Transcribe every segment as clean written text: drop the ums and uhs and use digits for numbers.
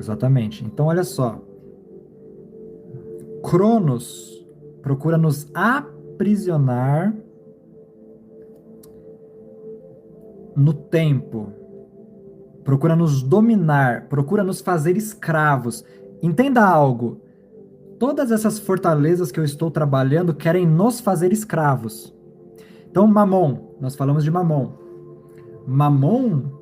Exatamente. Então, olha só. Cronos procura nos aprisionar no tempo. Procura nos dominar. Procura nos fazer escravos. Entenda algo. Todas essas fortalezas que eu estou trabalhando querem nos fazer escravos. Então, Mamon, nós falamos de Mamon. Mamon,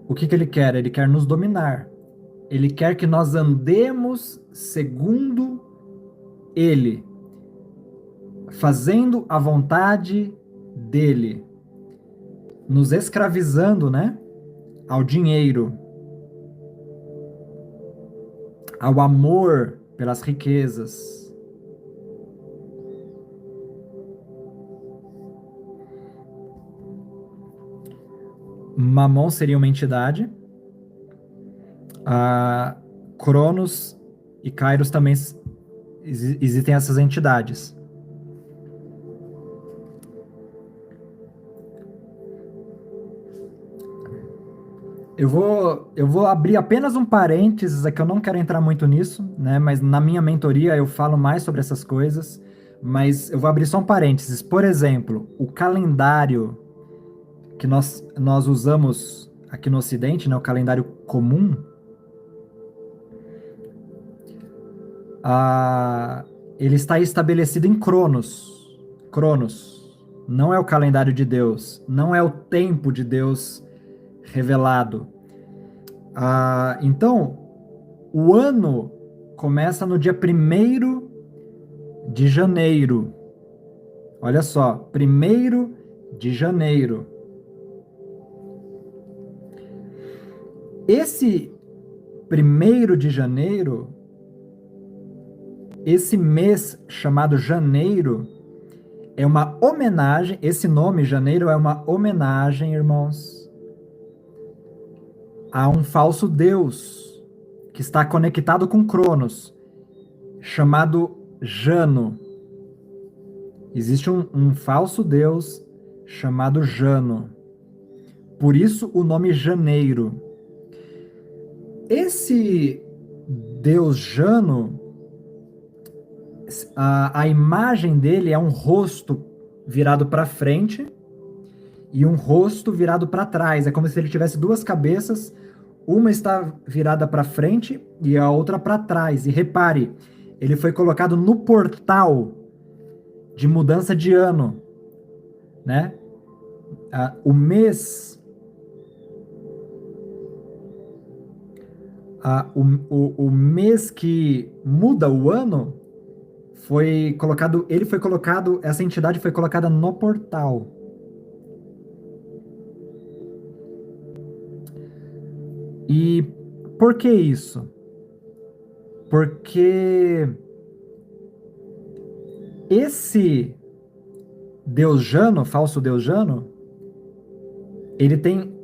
o que ele quer? Ele quer nos dominar. Ele quer que nós andemos segundo ele, fazendo a vontade dele, nos escravizando, né? Ao dinheiro, ao amor pelas riquezas. Mamon seria uma entidade. Cronos e Kairos também existem essas entidades. Eu vou abrir apenas um parênteses aqui, eu não quero entrar muito nisso, né? Mas na minha mentoria eu falo mais sobre essas coisas, mas eu vou abrir só um parênteses. Por exemplo, o calendário que nós usamos aqui no Ocidente, né? O calendário comum, ele está estabelecido em Cronos. Cronos não é o calendário de Deus, não é o tempo de Deus revelado. Então, o ano começa no dia 1º de janeiro. Olha só, 1º de janeiro. Esse 1º de janeiro, esse mês chamado janeiro, é uma homenagem, esse nome janeiro é uma homenagem, irmãos, a um falso deus que está conectado com Cronos, chamado Jano. Existe um falso deus chamado Jano. Por isso o nome Janeiro. Esse deus Jano, a imagem dele é um rosto virado para frente e um rosto virado para trás. É como se ele tivesse duas cabeças, uma está virada para frente e a outra para trás. E repare, ele foi colocado no portal de mudança de ano, né? O mês, o mês que muda o ano foi colocado, essa entidade foi colocada no portal. E por que isso? Porque esse deus Jano, falso deus Jano,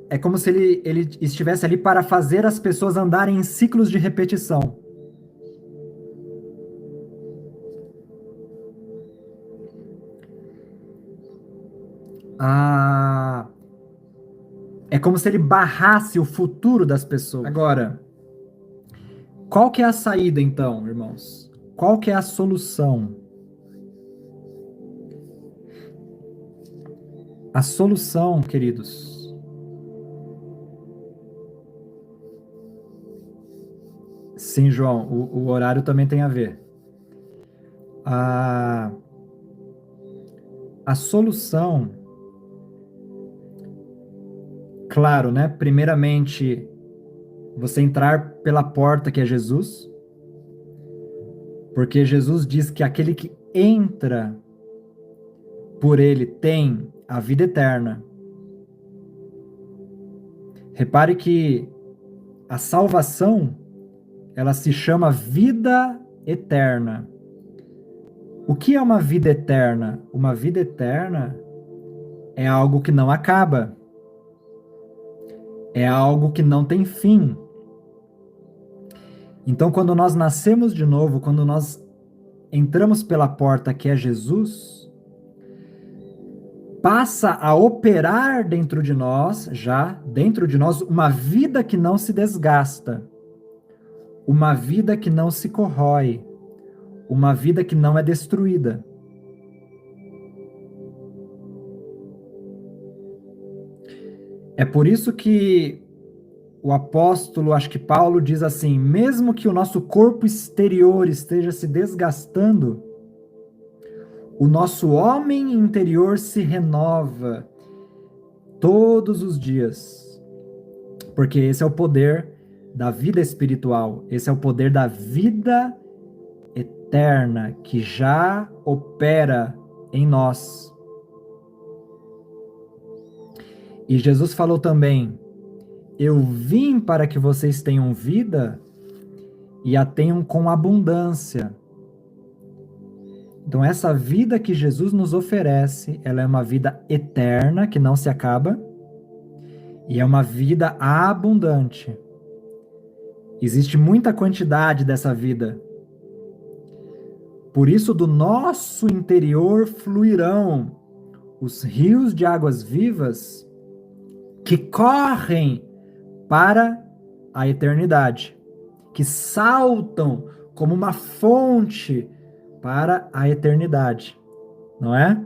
é como se ele estivesse ali para fazer as pessoas andarem em ciclos de repetição. É como se ele barrasse o futuro das pessoas. Agora, qual que é a saída então, irmãos? Qual que é a solução? A solução, queridos, sim, João, o horário também tem a ver. A solução, claro, né? Primeiramente, você entrar pela porta que é Jesus, porque Jesus diz que aquele que entra por ele tem a vida eterna. Repare que a salvação, ela se chama vida eterna. O que é uma vida eterna? Uma vida eterna é algo que não acaba. É algo que não tem fim. Então, quando nós nascemos de novo, quando nós entramos pela porta que é Jesus, passa a operar dentro de nós, uma vida que não se desgasta, uma vida que não se corrói, uma vida que não é destruída. É por isso que o apóstolo, acho que Paulo, diz assim: mesmo que o nosso corpo exterior esteja se desgastando, o nosso homem interior se renova todos os dias. Porque esse é o poder da vida espiritual, esse é o poder da vida eterna que já opera em nós. E Jesus falou também: eu vim para que vocês tenham vida e a tenham com abundância. Então essa vida que Jesus nos oferece, ela é uma vida eterna, que não se acaba, e é uma vida abundante. Existe muita quantidade dessa vida. Por isso, do nosso interior fluirão os rios de águas vivas que correm para a eternidade, que saltam como uma fonte para a eternidade, não é?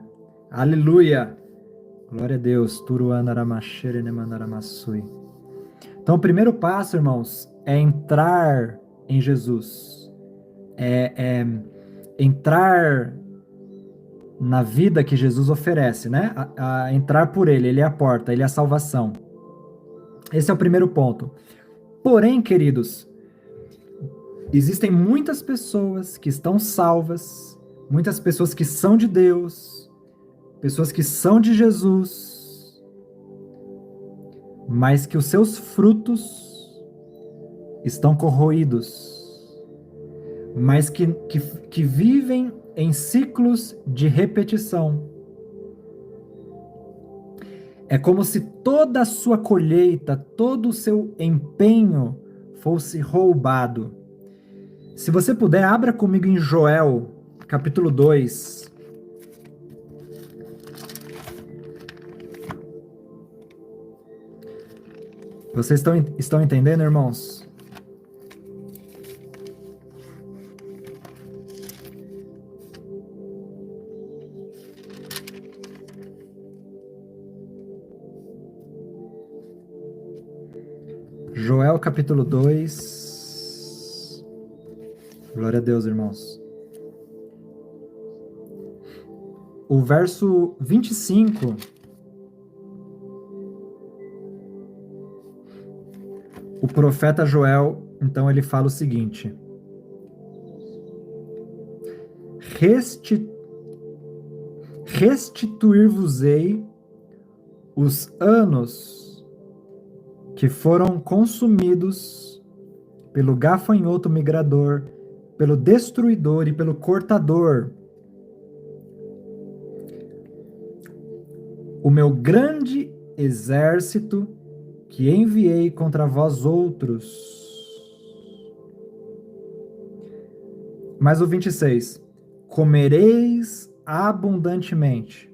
Aleluia! Glória a Deus. Então, o primeiro passo, irmãos, é entrar em Jesus. É entrar na vida que Jesus oferece, né? A entrar por ele é a porta, ele é a salvação. Esse é o primeiro ponto. Porém, queridos, existem muitas pessoas que estão salvas, muitas pessoas que são de Deus, pessoas que são de Jesus, mas que os seus frutos estão corroídos, mas que vivem em ciclos de repetição. É como se toda a sua colheita, todo o seu empenho fosse roubado. Se você puder, abra comigo em Joel, capítulo 2. Vocês estão entendendo, irmãos? Joel capítulo 2. Glória a Deus, irmãos. O verso 25. O profeta Joel, então, ele fala o seguinte: restituir-vos-ei os anos que foram consumidos pelo gafanhoto migrador, pelo destruidor e pelo cortador. O meu grande exército que enviei contra vós outros. Mas o 26. Comereis abundantemente,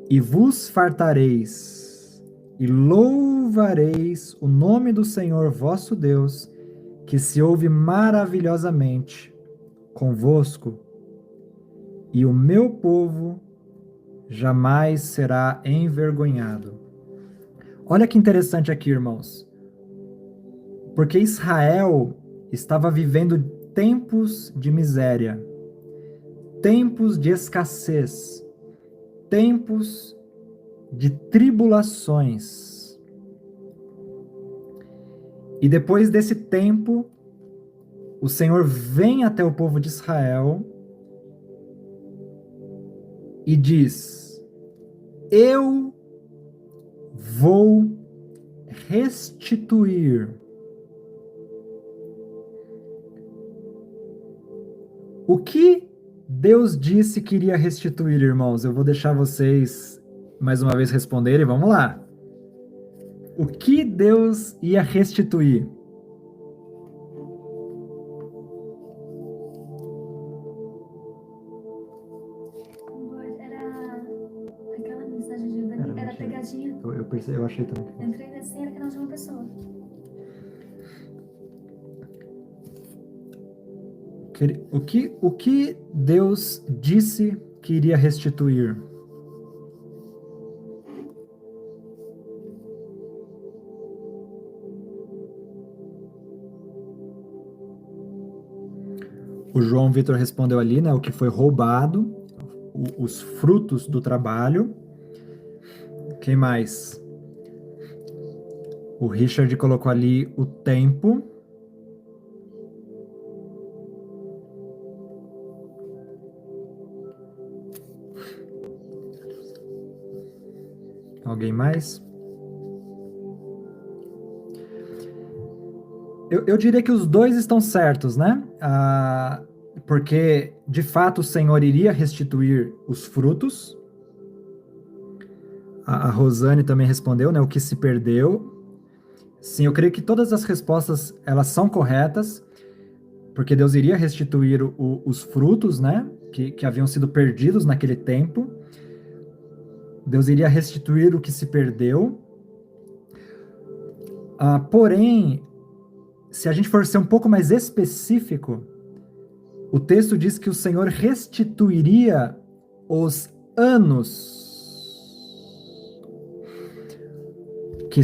e vos fartareis, e louvareis o nome do Senhor vosso Deus, que se ouve maravilhosamente convosco, e o meu povo jamais será envergonhado. Olha que interessante aqui, irmãos. Porque Israel estava vivendo tempos de miséria, tempos de escassez, tempos de tribulações. E depois desse tempo, o Senhor vem até o povo de Israel e diz: eu vou restituir o que Deus disse que iria restituir, irmãos. Eu vou deixar vocês mais uma vez responderem. Vamos lá. O que Deus ia restituir? Era aquela pegadinha. Eu percebi, eu achei também. Eu entrei nessa era que não tinha uma pessoa. O que Deus disse que iria restituir? O João Vitor respondeu ali, né? O que foi roubado, os frutos do trabalho. Quem mais? O Richard colocou ali o tempo. Alguém mais? Eu diria que os dois estão certos, né? Porque, de fato, o Senhor iria restituir os frutos. A Rosane também respondeu, né? O que se perdeu. Sim, eu creio que todas as respostas, elas são corretas, porque Deus iria restituir os frutos, né? Que haviam sido perdidos naquele tempo. Deus iria restituir o que se perdeu. Porém, se a gente for ser um pouco mais específico, o texto diz que o Senhor restituiria os anos, que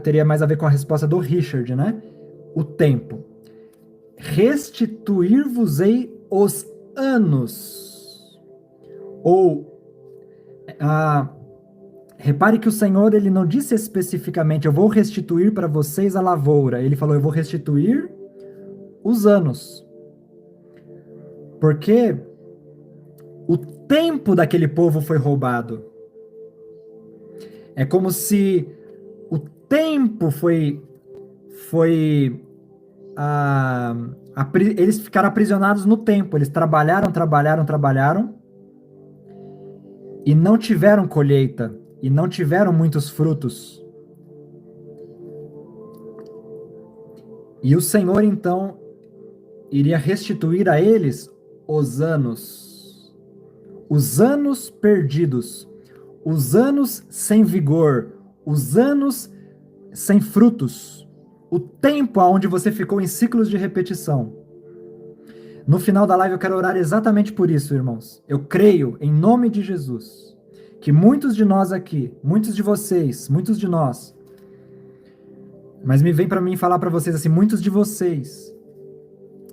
teria mais a ver com a resposta do Richard, né? O tempo. Restituir-vos-ei os anos. Ou, repare que o Senhor, ele não disse especificamente, eu vou restituir para vocês a lavoura. Ele falou, eu vou restituir os anos. Porque o tempo daquele povo foi roubado. É como se o tempo eles ficaram aprisionados no tempo. Eles trabalharam e não tiveram colheita e não tiveram muitos frutos. E o Senhor então iria restituir a eles os anos perdidos, os anos sem vigor, os anos sem frutos, o tempo onde você ficou em ciclos de repetição. No final da live eu quero orar exatamente por isso, irmãos. Eu creio, em nome de Jesus, que muitos de nós aqui, muitos de vocês, muitos de nós, mas me vem para mim falar para vocês assim, muitos de vocês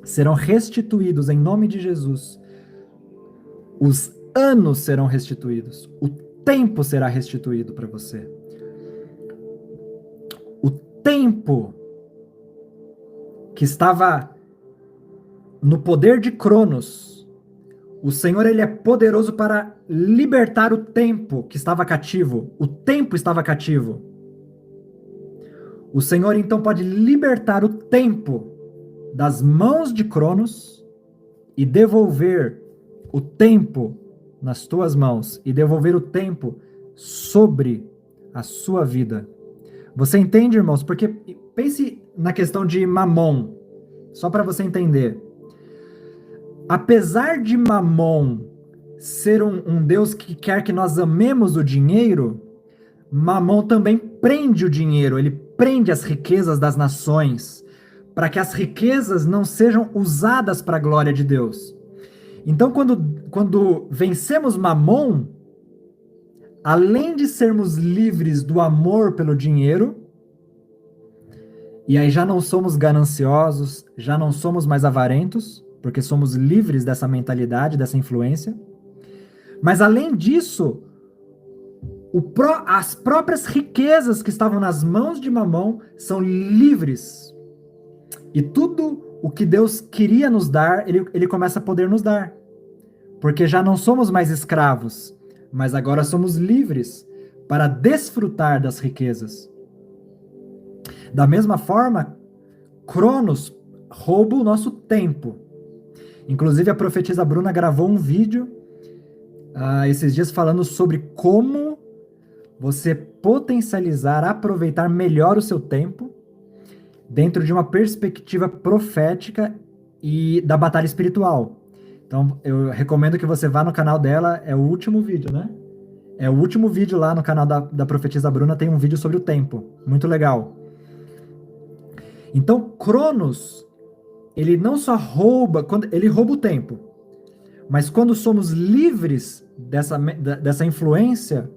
serão restituídos em nome de Jesus. Os anos serão restituídos. O tempo será restituído para você. O tempo que estava no poder de Cronos, o Senhor, ele é poderoso para libertar o tempo que estava cativo. O tempo estava cativo. O Senhor, então, pode libertar o tempo das mãos de Cronos e devolver o tempo nas tuas mãos e devolver o tempo sobre a sua vida. Você entende, irmãos? Porque pense na questão de Mamon, só para você entender. Apesar de Mamon ser um Deus que quer que nós amemos o dinheiro, Mamon também prende o dinheiro, ele prende as riquezas das nações, para que as riquezas não sejam usadas para a glória de Deus. Então, quando vencemos Mamon, além de sermos livres do amor pelo dinheiro, e aí já não somos gananciosos, já não somos mais avarentos, porque somos livres dessa mentalidade, dessa influência, mas além disso, as próprias riquezas que estavam nas mãos de Mamon são livres. E tudo o que Deus queria nos dar, ele começa a poder nos dar. Porque já não somos mais escravos, mas agora somos livres para desfrutar das riquezas. Da mesma forma, Cronos rouba o nosso tempo. Inclusive, a profetisa Bruna gravou um vídeo esses dias falando sobre como você potencializar, aproveitar melhor o seu tempo dentro de uma perspectiva profética e da batalha espiritual. Então, eu recomendo que você vá no canal dela, é o último vídeo, né? É o último vídeo lá no canal da Profetisa Bruna, tem um vídeo sobre o tempo. Muito legal. Então, Cronos, ele não só rouba, ele rouba o tempo, mas quando somos livres dessa influência,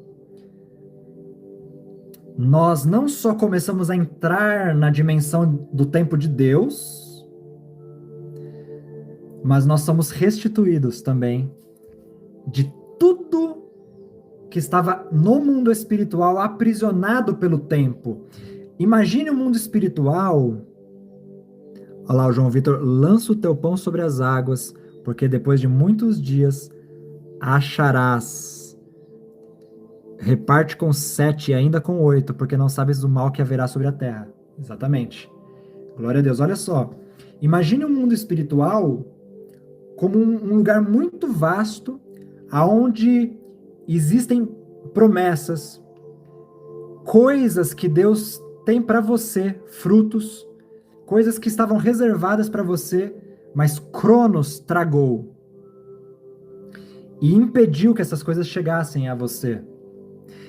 nós não só começamos a entrar na dimensão do tempo de Deus, mas nós somos restituídos também de tudo que estava no mundo espiritual aprisionado pelo tempo. Imagine o mundo espiritual. Olha lá, o João Vitor, lança o teu pão sobre as águas, porque depois de muitos dias acharás. Reparte com 7 e ainda com 8, porque não sabes do mal que haverá sobre a terra. Exatamente. Glória a Deus. Olha só. Imagine o mundo espiritual como um lugar muito vasto, aonde existem promessas, coisas que Deus tem para você, frutos, coisas que estavam reservadas para você, mas Cronos tragou e impediu que essas coisas chegassem a você.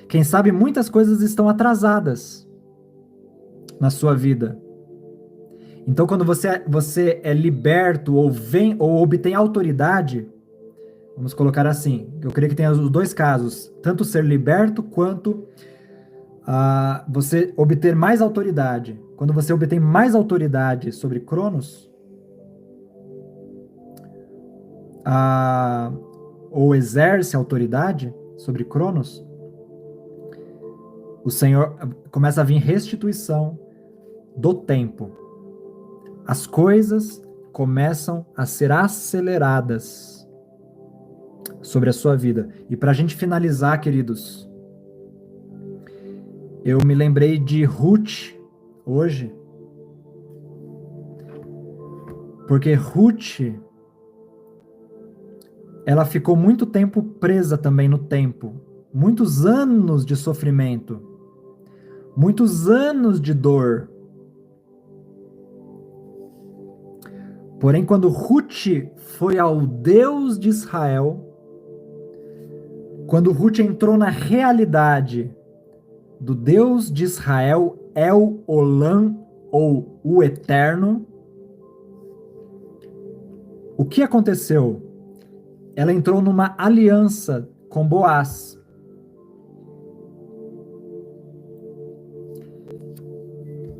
Quem sabe muitas coisas estão atrasadas na sua vida. Então, quando você é liberto ou obtém autoridade, vamos colocar assim, eu creio que tem os dois casos, tanto ser liberto quanto você obter mais autoridade. Quando você obtém mais autoridade sobre Cronos, ou exerce autoridade sobre Cronos, o Senhor começa a vir restituição do tempo. As coisas começam a ser aceleradas sobre a sua vida. E para a gente finalizar, queridos, eu me lembrei de Ruth hoje, porque Ruth, ela ficou muito tempo presa também no tempo, muitos anos de sofrimento, muitos anos de dor. Porém, quando Ruth foi ao Deus de Israel, quando Ruth entrou na realidade do Deus de Israel, El Olam, ou o Eterno, o que aconteceu? Ela entrou numa aliança com Boaz.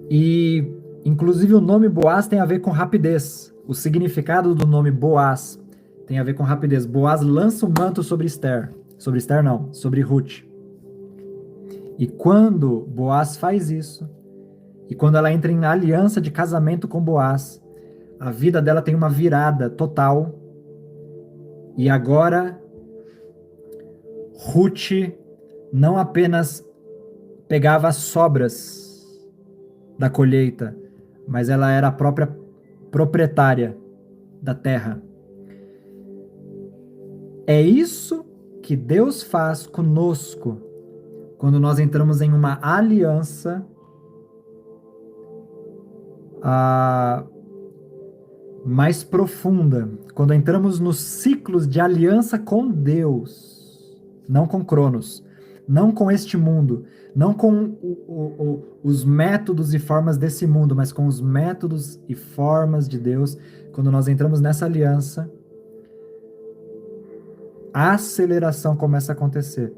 E, inclusive, o nome Boaz tem a ver com rapidez. O significado do nome Boaz tem a ver com rapidez. Boaz lança o manto sobre Esther. Sobre Esther não, sobre Ruth. E quando Boaz faz isso, e quando ela entra em aliança de casamento com Boaz, a vida dela tem uma virada total. E agora, Ruth não apenas pegava as sobras da colheita, mas ela era a própria proprietária da terra. É isso que Deus faz conosco quando nós entramos em uma aliança mais profunda, quando entramos nos ciclos de aliança com Deus, não com Cronos, não com este mundo, não com os métodos e formas desse mundo, mas com os métodos e formas de Deus. Quando nós entramos nessa aliança, a aceleração começa a acontecer.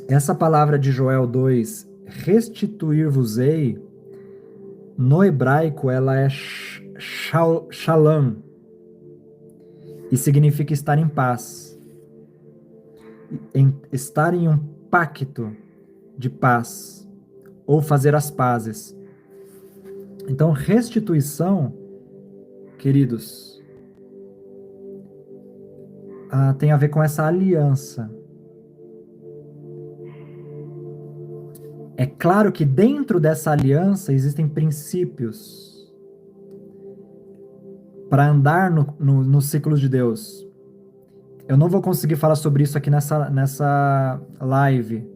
Essa palavra de Joel 2, restituir-vos-ei, no hebraico ela é shalom, e significa estar em paz, estar em um pacto de paz, ou fazer as pazes. Então, restituição, queridos, tem a ver com essa aliança. É claro que dentro dessa aliança existem princípios para andar nos ciclos de Deus. Eu não vou conseguir falar sobre isso aqui nessa live,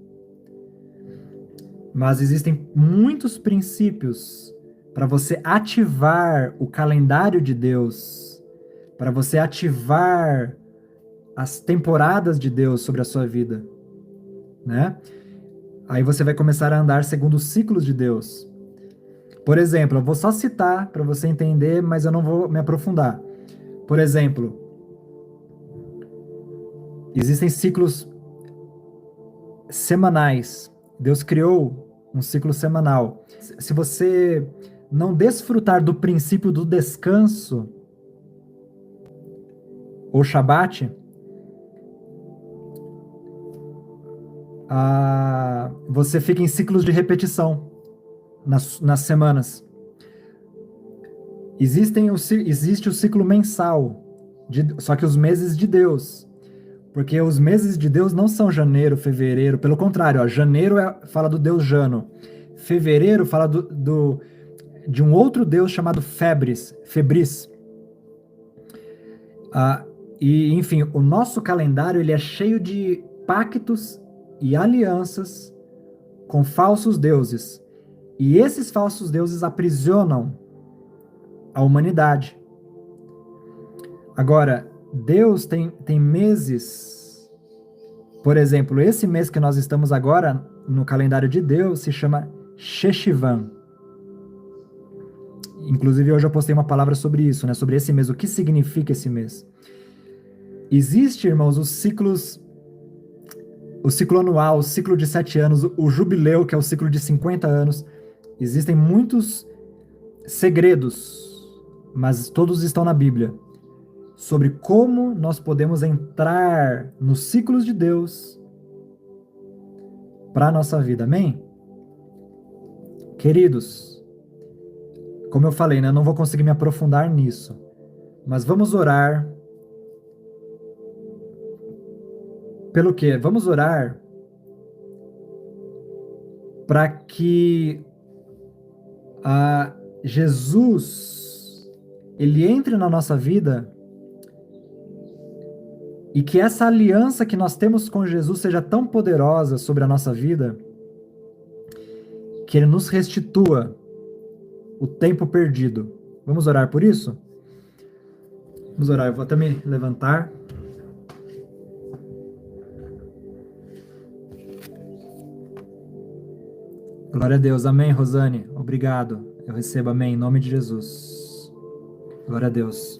mas existem muitos princípios para você ativar o calendário de Deus, para você ativar as temporadas de Deus sobre a sua vida. né? Aí você vai começar a andar segundo os ciclos de Deus. Por exemplo, eu vou só citar para você entender, mas eu não vou me aprofundar. Por exemplo, existem ciclos semanais. Deus criou um ciclo semanal. Se você não desfrutar do princípio do descanso, ou Shabat, você fica em ciclos de repetição nas semanas. Existe o ciclo mensal, só que os meses de Deus. Porque os meses de Deus não são janeiro, fevereiro. Pelo contrário, ó, janeiro fala do deus Jano. Fevereiro fala de um outro deus chamado Febris. E, enfim, o nosso calendário ele é cheio de pactos e alianças com falsos deuses. E esses falsos deuses aprisionam a humanidade. Agora, Deus tem meses. Por exemplo, esse mês que nós estamos agora, no calendário de Deus, se chama Sheshivan. Inclusive, hoje eu postei uma palavra sobre isso, né? Sobre esse mês, o que significa esse mês. Existe, irmãos, o ciclo anual, o ciclo de 7 anos, o jubileu, que é o ciclo de 50 anos. Existem muitos segredos, mas todos estão na Bíblia, sobre como nós podemos entrar nos ciclos de Deus para a nossa vida. Amém? Queridos, como eu falei, né, eu não vou conseguir me aprofundar nisso, mas vamos orar. Pelo quê? Vamos orar para que Jesus ele entre na nossa vida e que essa aliança que nós temos com Jesus seja tão poderosa sobre a nossa vida que ele nos restitua o tempo perdido. Vamos orar por isso? Vamos orar. Eu vou até me levantar. Glória a Deus. Amém, Rosane. Obrigado. Eu recebo, amém, em nome de Jesus. Glória a Deus.